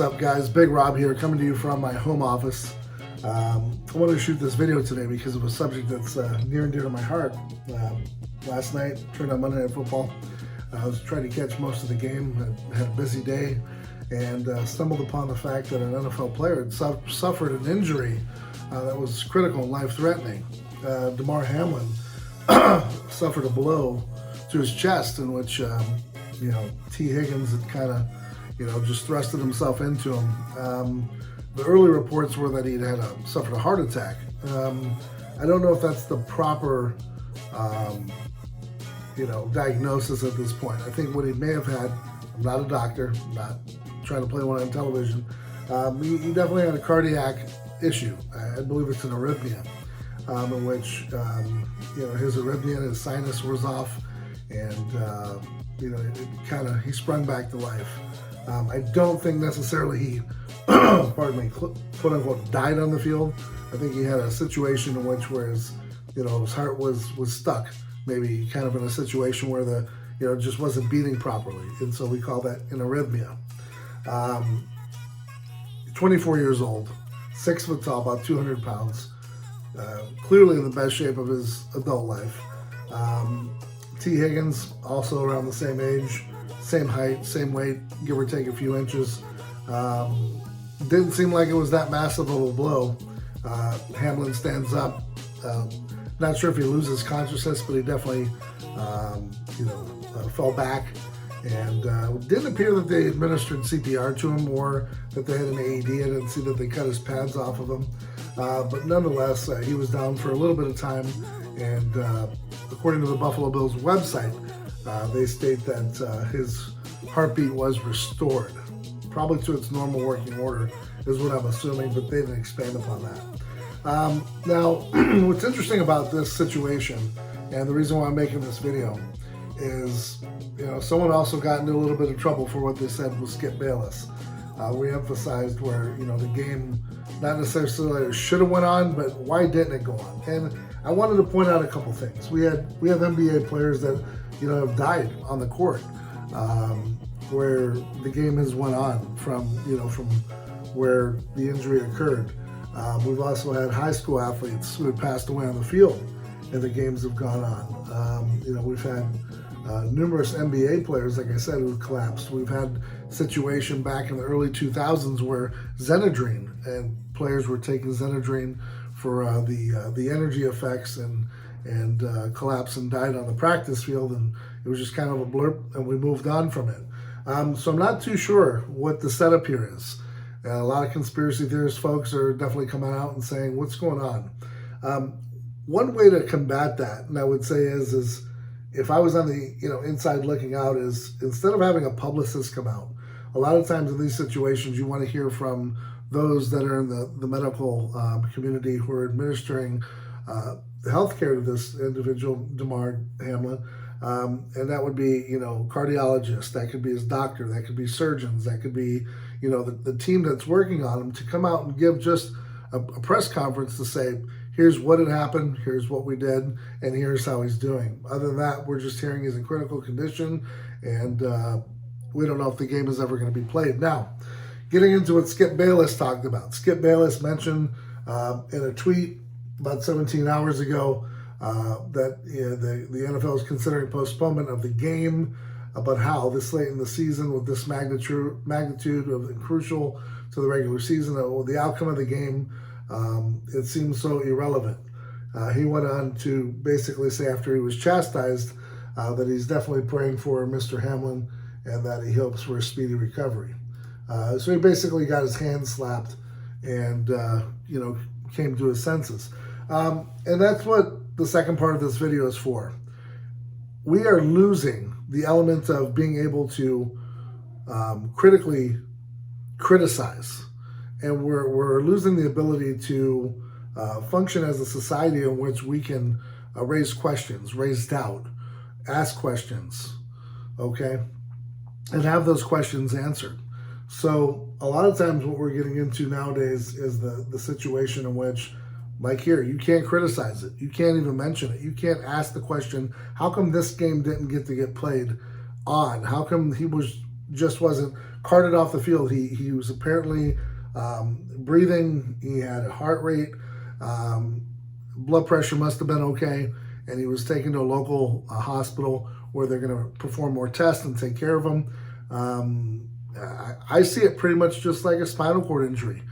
What's up, guys? Big Rob here, coming to you from my home office. I wanted to shoot this video today because of a subject that's near and dear to my heart. Last night, turned on Monday Night Football. I was trying to catch most of the game. I had a busy day and stumbled upon the fact that an NFL player had suffered an injury that was critical and life-threatening. Damar Hamlin suffered a blow to his chest in which, T. Higgins had kind of just thrusted himself into him. The early reports were that he'd suffered a heart attack. I don't know if that's the proper, diagnosis at this point. I think what he may have had, I'm not a doctor, I'm not trying to play one on television, he definitely had a cardiac issue. I believe it's an arrhythmia, in which, his arrhythmia and his sinus was off, and, he sprung back to life. I don't think necessarily he, pardon me, quote unquote, died on the field. I think he had a situation in which, his heart was stuck, maybe kind of in a situation where just wasn't beating properly. And so we call that an arrhythmia. 24 years old, 6 foot tall, about 200 pounds, clearly in the best shape of his adult life. T. Higgins, also around the same age, same height, same weight, give or take a few inches. Didn't seem like it was that massive of a blow. Hamlin stands up. Not sure if he loses consciousness, but he definitely, fell back. And didn't appear that they administered CPR to him or that they had an AED. I didn't see that they cut his pads off of him. But nonetheless, he was down for a little bit of time. And according to the Buffalo Bills website, they state that his heartbeat was restored, probably to its normal working order, is what I'm assuming, but they didn't expand upon that. Now, what's interesting about this situation, and the reason why I'm making this video, is someone also got into a little bit of trouble for what they said was Skip Bayless. We emphasized where the game not necessarily should have went on, but why didn't it go on? And I wanted to point out a couple things. We have NBA players that have died on the court, where the game has went on from where the injury occurred. We've also had high school athletes who have passed away on the field, and the games have gone on. We've had numerous NBA players, like I said, who collapsed. We've had a situation back in the early 2000s where Xenadrine, and players were taking Xenadrine for the energy effects and collapsed and died on the practice field, and it was just kind of a blurb, and we moved on from it. So I'm not too sure what the setup here is. A lot of conspiracy theorist folks are definitely coming out and saying, what's going on? One way to combat that, and I would say is if I was on the inside looking out, is instead of having a publicist come out, a lot of times in these situations you want to hear from those that are in the medical community who are administering the health care to this individual, Damar Hamlin, and that would be, cardiologists, that could be his doctor, that could be surgeons, that could be, the team that's working on him, to come out and give just a press conference to say, here's what had happened, here's what we did, and here's how he's doing. Other than that, we're just hearing he's in critical condition, and we don't know if the game is ever going to be played. Now, getting into what Skip Bayless talked about. Skip Bayless mentioned in a tweet about 17 hours ago that the NFL is considering postponement of the game, about how this late in the season with this magnitude of crucial to the regular season, the outcome of the game, it seems so irrelevant. He went on to basically say, after he was chastised, that he's definitely praying for Mr. Hamlin and that he hopes for a speedy recovery. So he basically got his hand slapped and, came to his senses. And that's what the second part of this video is for. We are losing the element of being able to critically criticize. And we're losing the ability to function as a society in which we can raise questions, raise doubt, ask questions, okay? And have those questions answered. So a lot of times what we're getting into nowadays is the situation in which, like here, you can't criticize it. You can't even mention it. You can't ask the question, how come this game didn't get to get played on? How come he was just wasn't carted off the field. He was apparently breathing. He had a heart rate. Blood pressure must have been okay, and he was taken to a local hospital where they're going to perform more tests and take care of him. I see it pretty much just like a spinal cord injury.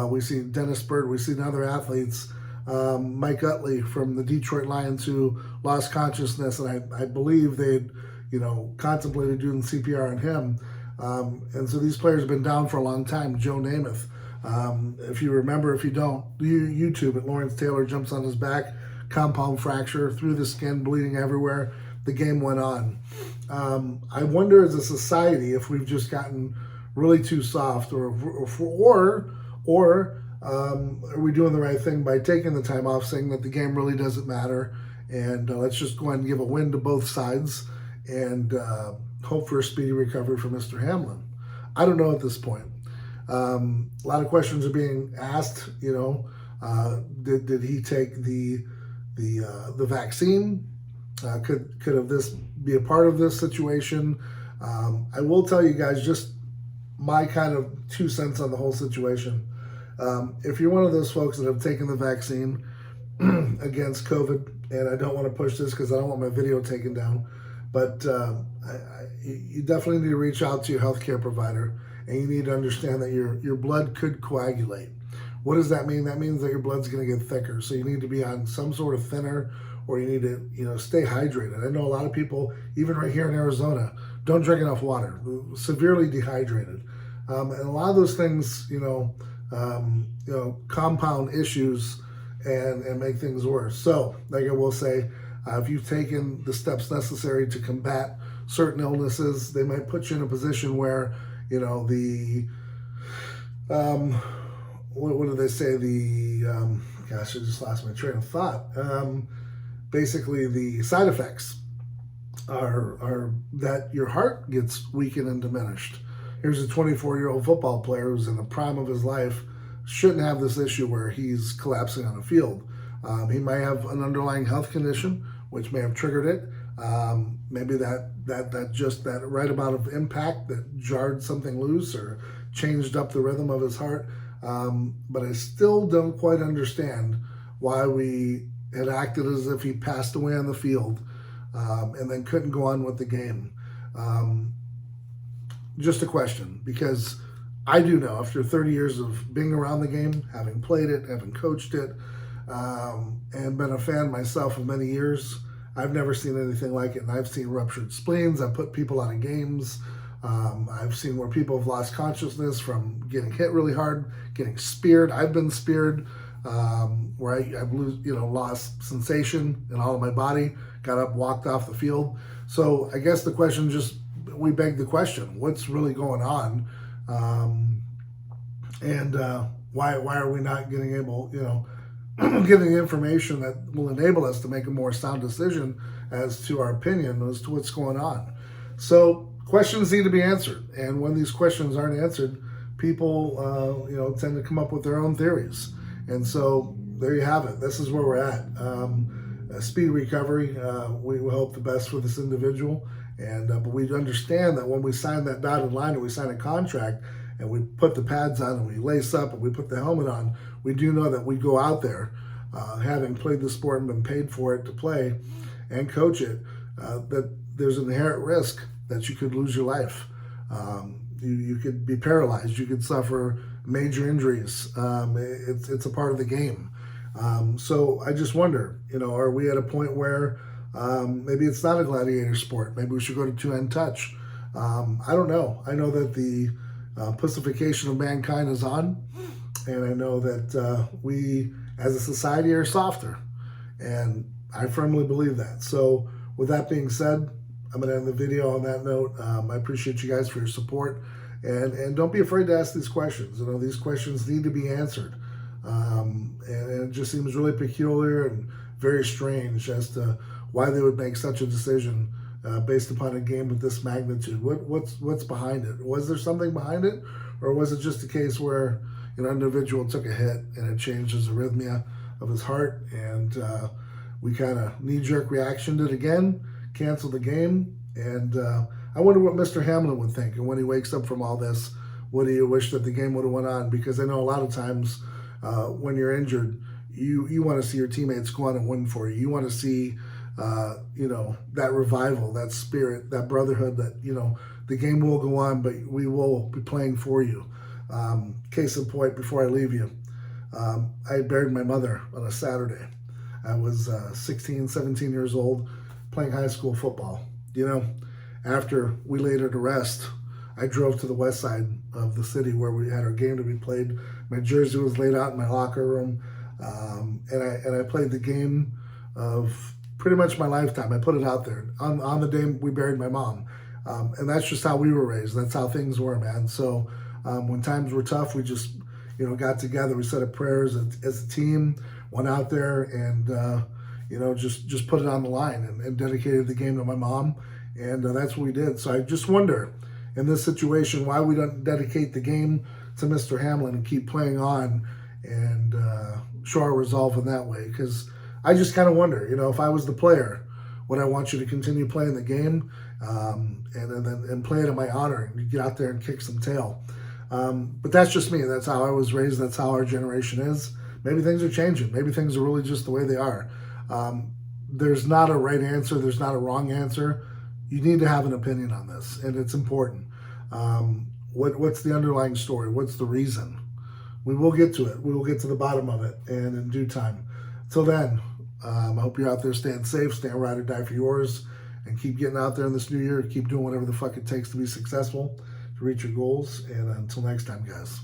We see Dennis Bird, we see other athletes, Mike Utley from the Detroit Lions who lost consciousness, and I believe they'd contemplated doing CPR on him. And so these players have been down for a long time. Joe Namath, if you remember, if you don't, YouTube it. Lawrence Taylor jumps on his back, compound fracture through the skin, bleeding everywhere. The game went on. I wonder as a society if we've just gotten really too soft, or are we doing the right thing by taking the time off, saying that the game really doesn't matter, and let's just go ahead and give a win to both sides and hope for a speedy recovery for Mr. Hamlin. I don't know at this point. A lot of questions are being asked. Did he take the vaccine? Could have this be a part of this situation? I will tell you guys just my kind of 2 cents on the whole situation. If you're one of those folks that have taken the vaccine against COVID, and I don't want to push this because I don't want my video taken down, but you definitely need to reach out to your healthcare provider, and you need to understand that your blood could coagulate. What does that mean? That means that your blood's going to get thicker, so you need to be on some sort of thinner, or you need to stay hydrated. I know a lot of people, even right here in Arizona, don't drink enough water, severely dehydrated, and a lot of those things, compound issues and make things worse. So, like I will say, if you've taken the steps necessary to combat certain illnesses, they might put you in a position where, what do they say? Gosh, I just lost my train of thought. Basically, the side effects are that your heart gets weakened and diminished. Here's a 24-year-old football player who's in the prime of his life, shouldn't have this issue where he's collapsing on a field. He might have an underlying health condition, which may have triggered it. Maybe that just that right amount of impact that jarred something loose or changed up the rhythm of his heart. But I still don't quite understand why we had acted as if he passed away on the field and then couldn't go on with the game. Just a question, because I do know after 30 years of being around the game, having played it, having coached it, and been a fan myself for many years, I've never seen anything like it. And I've seen ruptured spleens. I've put people out of games. I've seen where people have lost consciousness from getting hit really hard, getting speared. I've been speared, where I've lost sensation in all of my body, got up, walked off the field. So I guess the question we beg the question, what's really going on? And why are we not getting able, getting the information that will enable us to make a more sound decision as to our opinion as to what's going on? So questions need to be answered, and when these questions aren't answered, people tend to come up with their own theories. And so there you have it. This is where we're at. A speedy recovery. We hope the best for this individual, and but we understand that when we sign that dotted line and we sign a contract and we put the pads on and we lace up and we put the helmet on, we do know that we go out there, having played the sport and been paid for it to play and coach it, that there's an inherent risk that you could lose your life. You could be paralyzed. You could suffer major injuries. It's a part of the game. So I just wonder, are we at a point where maybe it's not a gladiator sport? Maybe we should go to two-hand touch. I don't know. I know that the pussification of mankind is on, and I know that we as a society are softer, and I firmly believe that. So with that being said, I'm going to end the video on that note. I appreciate you guys for your support, and don't be afraid to ask these questions. These questions need to be answered, and it just seems really peculiar and very strange as to why they would make such a decision based upon a game of this magnitude. What's behind it? Was there something behind it, or was it just a case where an individual took a hit and it changed his arrhythmia of his heart, and we kind of knee-jerk reactioned it again, canceled the game, and I wonder what Mr. Hamlin would think, and when he wakes up from all this, what do you wish that the game would have went on? Because I know a lot of times when you're injured, you want to see your teammates go on and win for you. You want to see, that revival, that spirit, that brotherhood, that, the game will go on, but we will be playing for you. Case in point, before I leave you, I buried my mother on a Saturday. I was 16, 17 years old, playing high school football. After we laid her to rest, I drove to the west side of the city where we had our game to be played. My jersey was laid out in my locker room, and I played the game of pretty much my lifetime. I put it out there on the day we buried my mom, and that's just how we were raised. That's how things were, man. So when times were tough, we just got together. We said a prayer as a team, went out there, and just put it on the line and dedicated the game to my mom, and that's what we did. So I just wonder, in this situation, why we don't dedicate the game to Mr. Hamlin and keep playing on and show our resolve in that way. Because I just kind of wonder, if I was the player, would I want you to continue playing the game and play it in my honor and get out there and kick some tail? But that's just me. That's how I was raised. That's how our generation is. Maybe things are changing. Maybe things are really just the way they are. There's not a right answer. There's not a wrong answer. You need to have an opinion on this, and it's important. What's the underlying story? What's the reason? We will get to it. We will get to the bottom of it, and in due time. Till then, I hope you're out there staying safe, staying ride or die for yours, and keep getting out there in this new year. Keep doing whatever the fuck it takes to be successful, to reach your goals. And until next time, guys.